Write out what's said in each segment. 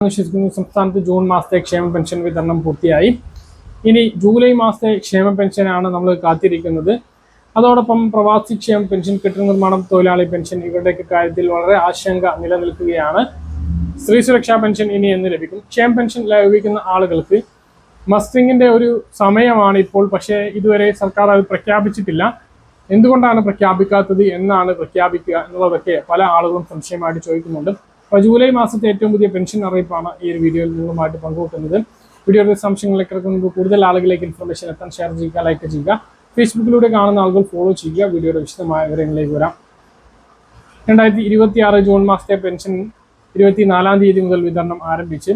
സംസ്ഥാനത്ത് ജൂൺ മാസത്തെ ക്ഷേമ പെൻഷൻ വിതരണം പൂർത്തിയായി. ഇനി ജൂലൈ മാസത്തെ ക്ഷേമ പെൻഷനാണ് നമ്മൾ കാത്തിരിക്കുന്നത്. അതോടൊപ്പം പ്രവാസി ക്ഷേമ പെൻഷൻ, കെട്ടിട നിർമ്മാണം തൊഴിലാളി പെൻഷൻ ഇവരുടെയൊക്കെ കാര്യത്തിൽ വളരെ ആശങ്ക നിലനിൽക്കുകയാണ്. സ്ത്രീ സുരക്ഷാ പെൻഷൻ ഇനി എന്ന് ലഭിക്കും? ക്ഷേമ പെൻഷൻ ലഭിക്കുന്ന ആളുകൾക്ക് മസ്റ്ററിങ്ങിന്റെ ഒരു സമയമാണ് ഇപ്പോൾ. പക്ഷേ ഇതുവരെ സർക്കാർ അത് പ്രഖ്യാപിച്ചിട്ടില്ല. എന്തുകൊണ്ടാണ് പ്രഖ്യാപിക്കാത്തത്, എന്നാണ് പ്രഖ്യാപിക്കുക എന്നുള്ളതൊക്കെ പല ആളുകളും സംശയമായിട്ട് ചോദിക്കുന്നുണ്ട്. അപ്പോൾ ജൂലൈ മാസത്തെ ഏറ്റവും പുതിയ പെൻഷൻ അറിയിപ്പാണ് ഈ ഒരു വീഡിയോയിൽ നിങ്ങളുമായിട്ട് പങ്കുവെക്കുന്നത്. വീഡിയോയുടെ സംശയങ്ങളിലേക്ക് ഇറക്കുമ്പോൾ കൂടുതൽ ആളുകളിലേക്ക് ഇൻഫർമേഷൻ എത്താൻ ഷെയർ ചെയ്യുക, ലൈക്ക് ചെയ്യുക. ഫേസ്ബുക്കിലൂടെ കാണുന്ന ആളുകൾ ഫോളോ ചെയ്യുക. വീഡിയോയുടെ വിശദമായ വിവരങ്ങളിലേക്ക് വരാം. 2026 ജൂൺ മാസത്തെ പെൻഷൻ 24-ാം തീയതി മുതൽ വിതരണം ആരംഭിച്ച്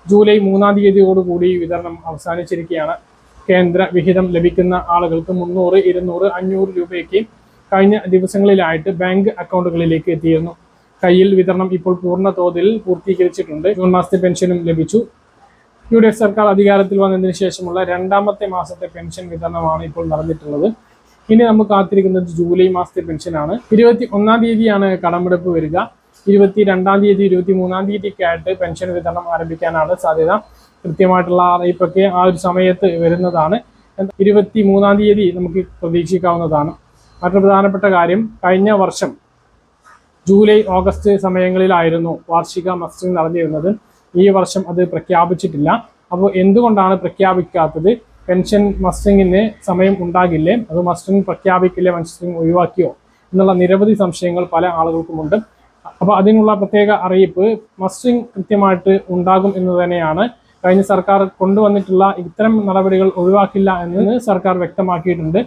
ജൂലൈ 3-ാം തീയതിയോടുകൂടി വിതരണം അവസാനിച്ചിരിക്കുകയാണ്. കേന്ദ്ര വിഹിതം ലഭിക്കുന്ന ആളുകൾക്ക് 300, 200, 500 രൂപയ്ക്ക് കഴിഞ്ഞ ദിവസങ്ങളിലായിട്ട് ബാങ്ക് അക്കൗണ്ടുകളിലേക്ക് എത്തിയിരുന്നു. കയ്യിൽ വിതരണം ഇപ്പോൾ പൂർണ്ണ തോതിൽ പൂർത്തീകരിച്ചിട്ടുണ്ട്. ജൂൺ മാസത്തെ പെൻഷനും ലഭിച്ചു. UDF സർക്കാർ അധികാരത്തിൽ വന്നതിന് ശേഷമുള്ള 2ാമത്തെ മാസത്തെ പെൻഷൻ വിതരണമാണ് ഇപ്പോൾ നടന്നിട്ടുള്ളത്. ഇനി നമ്മൾ കാത്തിരിക്കുന്നത് ജൂലൈ മാസത്തെ പെൻഷനാണ്. 21-ാം തീയതിയാണ് കടമെടുപ്പ് വരിക. 22-ാം തീയതി, 23-ാം തീയതിക്കായിട്ട് പെൻഷൻ വിതരണം ആരംഭിക്കാനാണ് സാധ്യത. കൃത്യമായിട്ടുള്ള അറിയിപ്പൊക്കെ ആ ഒരു സമയത്ത് വരുന്നതാണ്. 23-ാം തീയതി നമുക്ക് പ്രതീക്ഷിക്കാവുന്നതാണ്. മറ്റൊരു പ്രധാനപ്പെട്ട കാര്യം, കഴിഞ്ഞ വർഷം ജൂലൈ, ഓഗസ്റ്റ് സമയങ്ങളിലായിരുന്നു വാർഷിക മസ്റ്ററിംഗ് നടന്നിരുന്നത്. ഈ വർഷം അത് പ്രഖ്യാപിച്ചിട്ടില്ല. അപ്പോൾ എന്തുകൊണ്ടാണ് പ്രഖ്യാപിക്കാത്തത്? പെൻഷൻ മസ്റ്ററിങ്ങിന് സമയം ഉണ്ടാകില്ലേ? അത് മസ്റ്ററിംഗ് പ്രഖ്യാപിക്കില്ലേ? മസ്റ്ററിംഗ് ഒഴിവാക്കിയോ എന്നുള്ള നിരവധി സംശയങ്ങൾ പല ആളുകൾക്കുമുണ്ട്. അപ്പോൾ അതിനുള്ള പ്രത്യേക അറിയിപ്പ് മസ്റ്ററിംഗ് കൃത്യമായിട്ട് ഉണ്ടാകും എന്ന് തന്നെയാണ്. കഴിഞ്ഞ സർക്കാർ കൊണ്ടുവന്നിട്ടുള്ള ഇത്തരം നടപടികൾ ഒഴിവാക്കില്ല എന്ന് സർക്കാർ വ്യക്തമാക്കിയിട്ടുണ്ട്.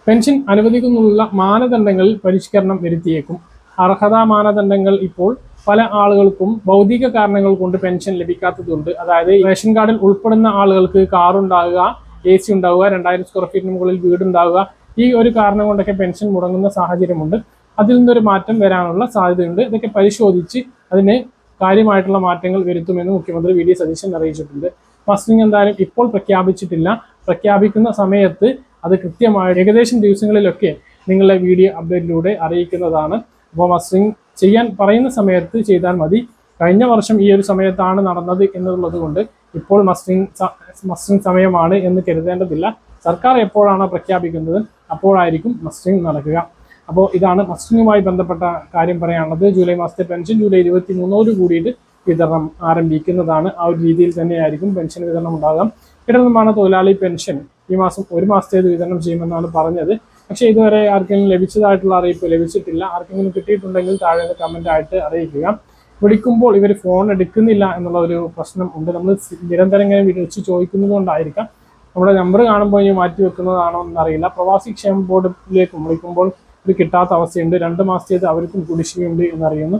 പെൻഷൻ അനുവദിക്കുന്നതിനുള്ള മാനദണ്ഡങ്ങളിൽ പരിഷ്കരണം വരുത്തിയേക്കും. അർഹതാ മാനദണ്ഡങ്ങൾ ഇപ്പോൾ പല ആളുകൾക്കും ഭൗതിക കാരണങ്ങൾ കൊണ്ട് പെൻഷൻ ലഭിക്കാത്തതുണ്ട്. അതായത് റേഷൻ കാർഡിൽ ഉൾപ്പെടുന്ന ആളുകൾക്ക് കാറുണ്ടാവുക, AC ഉണ്ടാവുക, 2000 സ്ക്വയർ ഫീറ്റിന് മുകളിൽ വീടുണ്ടാവുക, ഈ ഒരു കാരണം കൊണ്ടൊക്കെ പെൻഷൻ മുടങ്ങുന്ന സാഹചര്യമുണ്ട്. അതിൽ നിന്നൊരു മാറ്റം വരാനുള്ള സാധ്യതയുണ്ട്. ഇതൊക്കെ പരിശോധിച്ച് അതിന് കാര്യമായിട്ടുള്ള മാറ്റങ്ങൾ വരുത്തുമെന്ന് മുഖ്യമന്ത്രി VD സതീശൻ അറിയിച്ചിട്ടുണ്ട്. മസ്റ്ററിംഗ് എന്തായാലും ഇപ്പോൾ പ്രഖ്യാപിച്ചിട്ടില്ല. പ്രഖ്യാപിക്കുന്ന സമയത്ത് അത് കൃത്യമായ ഏകദേശം ദിവസങ്ങളിലൊക്കെ നിങ്ങളുടെ വീഡിയോ അപ്ഡേറ്റിലൂടെ അറിയിക്കുന്നതാണ്. അപ്പോൾ മസ്റ്ററിംഗ് ചെയ്യാൻ പറയുന്ന സമയത്ത് ചെയ്താൽ മതി. കഴിഞ്ഞ വർഷം ഈ ഒരു സമയത്താണ് നടന്നത് എന്നുള്ളത് കൊണ്ട് ഇപ്പോൾ മസ്റ്ററിംഗ് സമയമാണ് എന്ന് കരുതേണ്ടതില്ല. സർക്കാർ എപ്പോഴാണ് പ്രഖ്യാപിക്കുന്നത് അപ്പോഴായിരിക്കും മസ്റ്ററിംഗ് നടക്കുക. അപ്പോൾ ഇതാണ് മസ്റ്ററിങ്ങുമായി ബന്ധപ്പെട്ട കാര്യം പറയാനുള്ളത്. ജൂലൈ മാസത്തെ പെൻഷൻ ജൂലൈ 23 കൂടിയിട്ട് വിതരണം ആരംഭിക്കുന്നതാണ്. ആ ഒരു രീതിയിൽ തന്നെയായിരിക്കും പെൻഷൻ വിതരണം ഉണ്ടാകാം. കെട്ടിട നിർമ്മാണ തൊഴിലാളി പെൻഷൻ ഈ മാസം 1 മാസത്തേത് വിതരണം ചെയ്യുമെന്നാണ് പറഞ്ഞത്. പക്ഷേ ഇതുവരെ ആർക്കെങ്കിലും ലഭിച്ചതായിട്ടുള്ള അറിയിപ്പ് ലഭിച്ചിട്ടില്ല. ആർക്കെങ്കിലും കിട്ടിയിട്ടുണ്ടെങ്കിൽ താഴെ കമൻ്റ് ആയിട്ട് അറിയിക്കുക. വിളിക്കുമ്പോൾ ഇവർ ഫോൺ എടുക്കുന്നില്ല എന്നുള്ള ഒരു പ്രശ്നം ഉണ്ട്. നമ്മൾ നിരന്തരം ഇങ്ങനെ വിളിച്ച് ചോദിക്കുന്നത് കൊണ്ടായിരിക്കാം. നമ്മുടെ നമ്പർ കാണുമ്പോൾ ഇനി മാറ്റി വെക്കുന്നതാണോ എന്നറിയില്ല. പ്രവാസി ക്ഷേമ ബോർഡിലേക്ക് വിളിക്കുമ്പോൾ ഇത് കിട്ടാത്ത അവസ്ഥയുണ്ട്. 2 മാസത്തേത് അവർക്കും കുടിശ്ശികയുണ്ട് എന്നറിയുന്നു.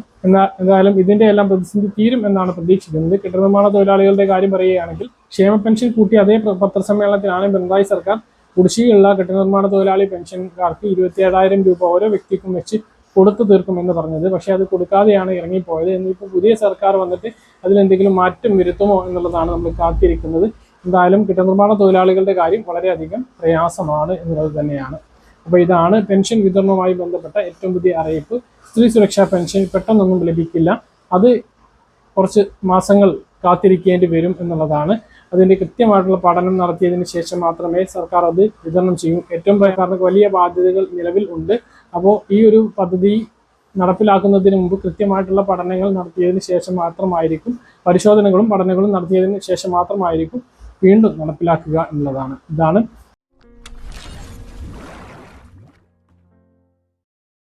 എന്തായാലും ഇതിന്റെ എല്ലാം പ്രതിസന്ധി തീരും എന്നാണ് പ്രതീക്ഷിക്കുന്നത്. കെട്ടിട നിർമ്മാണ തൊഴിലാളികളുടെ കാര്യം പറയുകയാണെങ്കിൽ ക്ഷേമ പെൻഷൻ കൂട്ടി അതേ പത്രസമ്മേളനത്തിലാണ് പിണറായി സർക്കാർ കുടിശ്ശികയുള്ള കെട്ടിട നിർമ്മാണ തൊഴിലാളി പെൻഷൻകാർക്ക് 27,000 രൂപ ഓരോ വ്യക്തിക്കും വെച്ച് കൊടുത്തു തീർക്കുമെന്ന് പറഞ്ഞത്. പക്ഷേ അത് കൊടുക്കാതെയാണ് ഇറങ്ങിപ്പോയത്. എന്നിപ്പോൾ പുതിയ സർക്കാർ വന്നിട്ട് അതിലെന്തെങ്കിലും മാറ്റം വരുത്തുമോ എന്നുള്ളതാണ് നമ്മൾ കാത്തിരിക്കുന്നത്. എന്തായാലും കെട്ടിട നിർമ്മാണ തൊഴിലാളികളുടെ കാര്യം വളരെയധികം പ്രയാസമാണ് എന്നുള്ളത് തന്നെയാണ്. അപ്പോൾ ഇതാണ് പെൻഷൻ വിതരണവുമായി ബന്ധപ്പെട്ട ഏറ്റവും പുതിയ അറിയിപ്പ്. സ്ത്രീ സുരക്ഷാ പെൻഷൻ പെട്ടെന്നൊന്നും ലഭിക്കില്ല. അത് കുറച്ച് മാസങ്ങൾ കാത്തിരിക്കേണ്ടി വരും എന്നുള്ളതാണ്. അതിൻ്റെ കൃത്യമായിട്ടുള്ള പഠനം നടത്തിയതിന് ശേഷം മാത്രമേ സർക്കാർ അത് വിതരണം ചെയ്യൂ. ഏറ്റവും സർക്കാരിന് വലിയ ബാധ്യതകൾ നിലവിൽ ഉണ്ട്. അപ്പോൾ ഈ ഒരു പദ്ധതി നടപ്പിലാക്കുന്നതിന് മുമ്പ് കൃത്യമായിട്ടുള്ള പഠനങ്ങൾ നടത്തിയതിന് ശേഷം മാത്രമായിരിക്കും, പരിശോധനകളും പഠനങ്ങളും നടത്തിയതിന് ശേഷം മാത്രമായിരിക്കും വീണ്ടും നടപ്പിലാക്കുക എന്നുള്ളതാണ്. ഇതാണ്